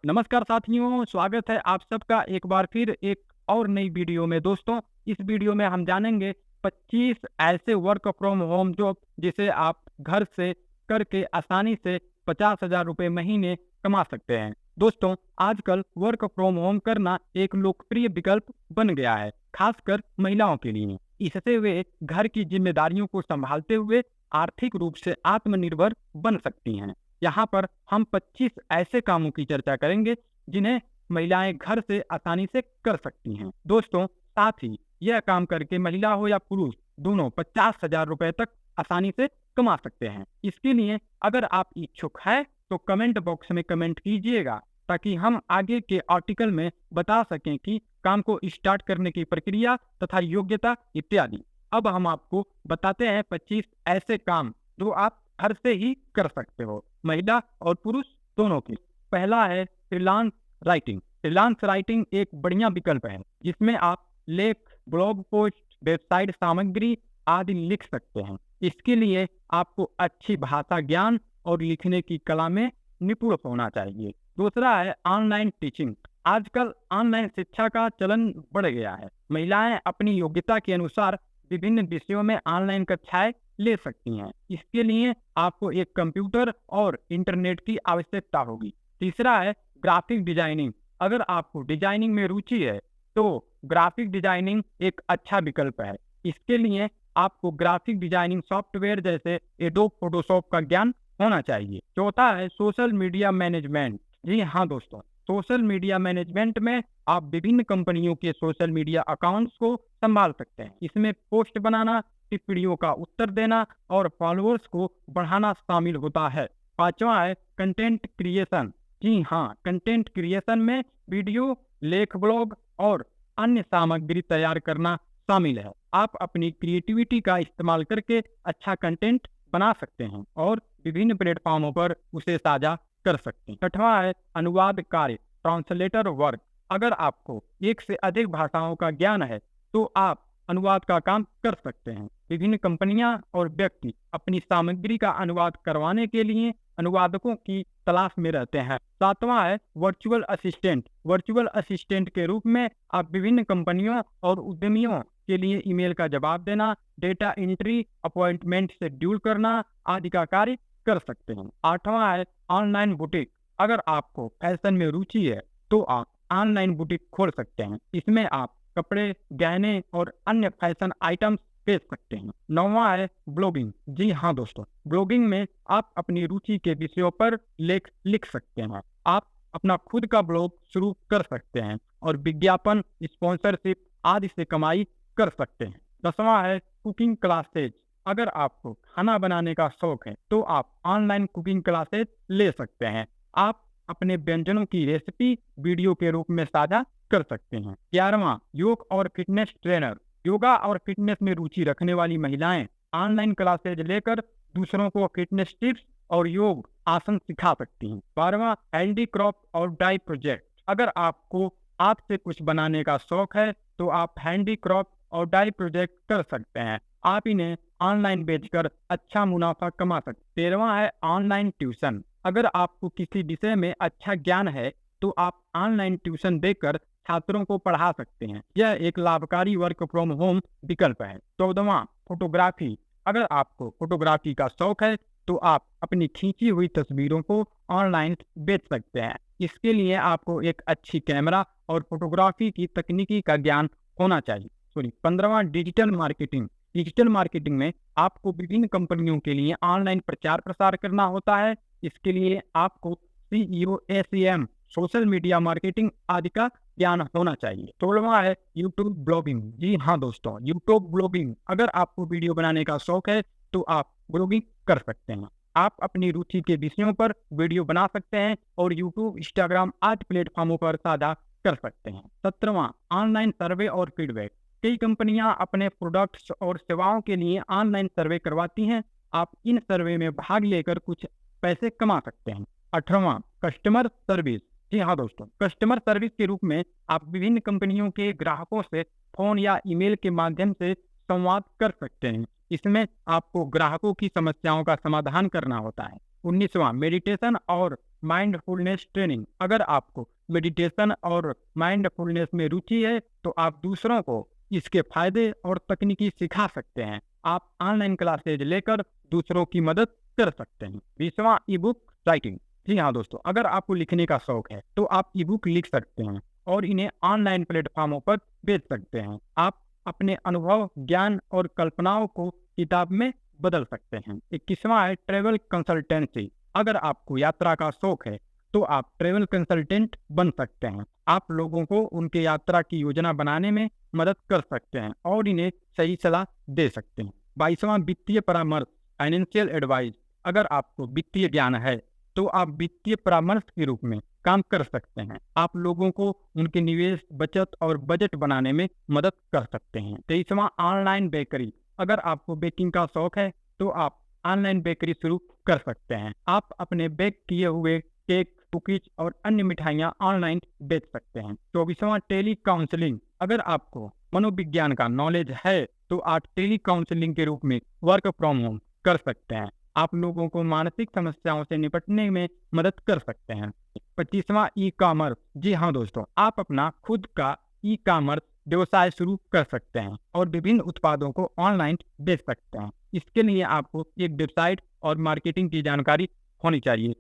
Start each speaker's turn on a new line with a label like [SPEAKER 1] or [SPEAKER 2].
[SPEAKER 1] नमस्कार साथियों, स्वागत है आप सबका एक बार फिर एक और नई वीडियो में। दोस्तों, इस वीडियो में हम जानेंगे 25 ऐसे वर्क फ्रॉम होम जॉब जिसे आप घर से करके आसानी से 50,000 रुपये महीने कमा सकते हैं। दोस्तों, आजकल वर्क फ्रॉम होम करना एक लोकप्रिय विकल्प बन गया है, खासकर महिलाओं के लिए। इससे वे घर की जिम्मेदारियों को संभालते हुए आर्थिक रूप से आत्मनिर्भर बन सकती हैं। यहाँ पर हम 25 ऐसे कामों की चर्चा करेंगे जिन्हें महिलाएं घर से आसानी से कर सकती हैं। दोस्तों, साथ ही यह काम करके महिला हो या पुरुष दोनों 50,000 रुपए तक आसानी से कमा सकते हैं। इसके लिए अगर आप इच्छुक हैं तो कमेंट बॉक्स में कमेंट कीजिएगा, ताकि हम आगे के आर्टिकल में बता सकें कि काम को स्टार्ट करने की प्रक्रिया तथा योग्यता इत्यादि। अब हम आपको बताते हैं 25 ऐसे काम जो आप घर से ही कर सकते हो, महिला और पुरुष दोनों की। पहला है फ्रीलांस राइटिंग। फ्रीलांस राइटिंग एक बढ़िया विकल्प है जिसमें आप लेख, ब्लॉग पोस्ट, वेबसाइट सामग्री आदि लिख सकते हैं। इसके लिए आपको अच्छी भाषा ज्ञान और लिखने की कला में निपुण होना चाहिए। दूसरा है ऑनलाइन टीचिंग। आजकल ऑनलाइन शिक्षा का चलन बढ़ गया है। महिलाएं अपनी योग्यता के अनुसार विभिन्न विषयों में ऑनलाइन कक्षाएं ले सकती हैं। इसके लिए आपको एक कंप्यूटर और इंटरनेट की आवश्यकता होगी। तीसरा है ग्राफिक डिजाइनिंग। अगर आपको डिजाइनिंग में रुचि है तो ग्राफिक डिजाइनिंग एक अच्छा विकल्प है। इसके लिए आपको ग्राफिक डिजाइनिंग सॉफ्टवेयर जैसे एडोब फोटोशॉप का ज्ञान होना चाहिए। चौथा है सोशल मीडिया मैनेजमेंट। जी हाँ दोस्तों, सोशल मीडिया मैनेजमेंट में आप विभिन्न कंपनियों के सोशल मीडिया अकाउंट्स को संभाल सकते हैं। इसमें पोस्ट बनाना, टिप्पणियों का उत्तर देना और फॉलोअर्स को बढ़ाना शामिल होता है। पांचवा है कंटेंट क्रिएशन। जी हाँ, कंटेंट क्रिएशन में वीडियो, लेख, ब्लॉग और अन्य सामग्री तैयार करना शामिल है। आप अपनी क्रिएटिविटी का इस्तेमाल करके अच्छा कंटेंट बना सकते हैं और विभिन्न प्लेटफॉर्मों पर उसे साझा कर सकते हैं। छठवां है अनुवाद कार्य, ट्रांसलेटर वर्क। अगर आपको एक से अधिक भाषाओं का ज्ञान है तो आप अनुवाद का काम कर सकते हैं। विभिन्न कंपनियां और व्यक्ति अपनी सामग्री का अनुवाद करवाने के लिए अनुवादकों की तलाश में रहते हैं। सातवां है वर्चुअल असिस्टेंट। वर्चुअल असिस्टेंट के रूप में आप विभिन्न कंपनियों और उद्यमियों के लिए ईमेल का जवाब देना, डेटा एंट्री, अपॉइंटमेंट शेड्यूल करना आदि का कार्य कर सकते हैं। आठवां है ऑनलाइन बुटीक। अगर आपको फैशन में रुचि है तो आप ऑनलाइन बुटीक खोल सकते हैं। इसमें आप कपड़े, गहने और अन्य फैशन आइटम्स बेच सकते हैं। नौवां है ब्लॉगिंग। जी हाँ दोस्तों, ब्लॉगिंग में आप अपनी रुचि के विषयों पर लेख लिख सकते हैं। आप अपना खुद का ब्लॉग शुरू कर सकते हैं और विज्ञापन, स्पॉन्सरशिप आदि से कमाई कर सकते हैं। 10वां है कुकिंग क्लासेज। अगर आपको खाना बनाने का शौक है तो आप ऑनलाइन कुकिंग क्लासेज ले सकते हैं। आप अपने व्यंजनों की रेसिपी वीडियो के रूप में साझा कर सकते हैं। 11वां योग और फिटनेस ट्रेनर। योगा और फिटनेस में रुचि रखने वाली महिलाएं ऑनलाइन क्लासेज लेकर दूसरों को फिटनेस टिप्स और योग आसन सिखा सकती हैं। 12वां हैंडीक्राफ्ट और डाई प्रोजेक्ट। अगर आपको हाथ से कुछ बनाने का शौक है तो आप हैंडीक्राफ्ट और डाई प्रोजेक्ट कर सकते हैं। आप इन्हें ऑनलाइन बेचकर अच्छा मुनाफा कमा सकते हैं। 13वां है ऑनलाइन ट्यूशन। अगर आपको किसी विषय में अच्छा ज्ञान है तो आप ऑनलाइन ट्यूशन देकर छात्रों को पढ़ा सकते हैं। यह एक लाभकारी वर्क फ्रॉम होम विकल्प है। 14वां फोटोग्राफी। अगर आपको फोटोग्राफी का शौक है तो आप अपनी खींची हुई तस्वीरों को ऑनलाइन बेच सकते हैं। इसके लिए आपको एक अच्छी कैमरा और फोटोग्राफी की तकनीकी का ज्ञान होना चाहिए। 15वां डिजिटल मार्केटिंग। डिजिटल मार्केटिंग में आपको विभिन्न कंपनियों के लिए ऑनलाइन प्रचार प्रसार करना होता है। इसके लिए आपको SEO, SEM, social media marketing आदि का ज्ञान होना चाहिए। 16वां है यूट्यूब ब्लॉगिंग। जी हाँ दोस्तों, यूट्यूब ब्लॉगिंग। अगर आपको वीडियो बनाने का शौक है तो आप ब्लॉगिंग कर सकते हैं। आप अपनी रुचि के विषयों पर वीडियो बना सकते हैं और यूट्यूब, इंस्टाग्राम आदि प्लेटफॉर्मों पर साझा कर सकते हैं। 17वां ऑनलाइन सर्वे और फीडबैक। कई कंपनियां अपने प्रोडक्ट्स और सेवाओं के लिए ऑनलाइन सर्वे करवाती हैं। आप इन सर्वे में भाग लेकर कुछ पैसे कमा सकते हैं। 18वां कस्टमर सर्विस। जी हाँ दोस्तों, कस्टमर सर्विस के रूप में आप विभिन्न कंपनियों के ग्राहकों से फोन या ईमेल के माध्यम से संवाद कर सकते हैं। इसमें आपको ग्राहकों की समस्याओं का समाधान करना होता है। 19वां मेडिटेशन और माइंडफुलनेस ट्रेनिंग। अगर आपको मेडिटेशन और माइंडफुलनेस में रुचि है तो आप दूसरों को इसके फायदे और तकनीकी सिखा सकते हैं। आप ऑनलाइन क्लासेज लेकर दूसरों की मदद कर सकते हैं। 20वां, ई बुक राइटिंग। जी हाँ दोस्तों, अगर आपको लिखने का शौक है तो आप ई बुक लिख सकते हैं और इन्हें ऑनलाइन प्लेटफॉर्मों पर बेच सकते हैं। आप अपने अनुभव, ज्ञान और कल्पनाओं को किताब में बदल सकते हैं। 21वां है ट्रेवल कंसल्टेंसी। अगर आपको यात्रा का शौक है तो आप ट्रेवल कंसल्टेंट बन सकते हैं। आप लोगों को उनके यात्रा की योजना बनाने में मदद कर सकते हैं और इन्हें सही सलाह दे सकते हैं। 22वां, वित्तीय परामर्श, फाइनेंशियल एडवाइस। अगर आपको वित्तीय ज्ञान है तो आप वित्तीय परामर्श के रूप में काम कर सकते हैं। आप लोगों को उनके निवेश, बचत और बजट बनाने में मदद कर सकते हैं। 23वां, ऑनलाइन बेकरी। अगर आपको बेकिंग का शौक है तो आप ऑनलाइन बेकरी शुरू कर सकते हैं। आप अपने बेक किए हुए केक, कुकीज और अन्य मिठाइयाँ ऑनलाइन बेच सकते हैं। 24वां, टेली काउंसलिंग। अगर आपको मनोविज्ञान का नॉलेज है तो आप टेली काउंसलिंग के रूप में वर्क फ्रॉम होम कर सकते हैं। आप लोगों को मानसिक समस्याओं से निपटने में मदद कर सकते हैं। 25वां, ई कॉमर्स। जी हाँ दोस्तों, आप अपना खुद का ई कॉमर्स व्यवसाय शुरू कर सकते हैं और विभिन्न उत्पादों को ऑनलाइन बेच सकते हैं। इसके लिए आपको एक वेबसाइट और मार्केटिंग की जानकारी होनी चाहिए।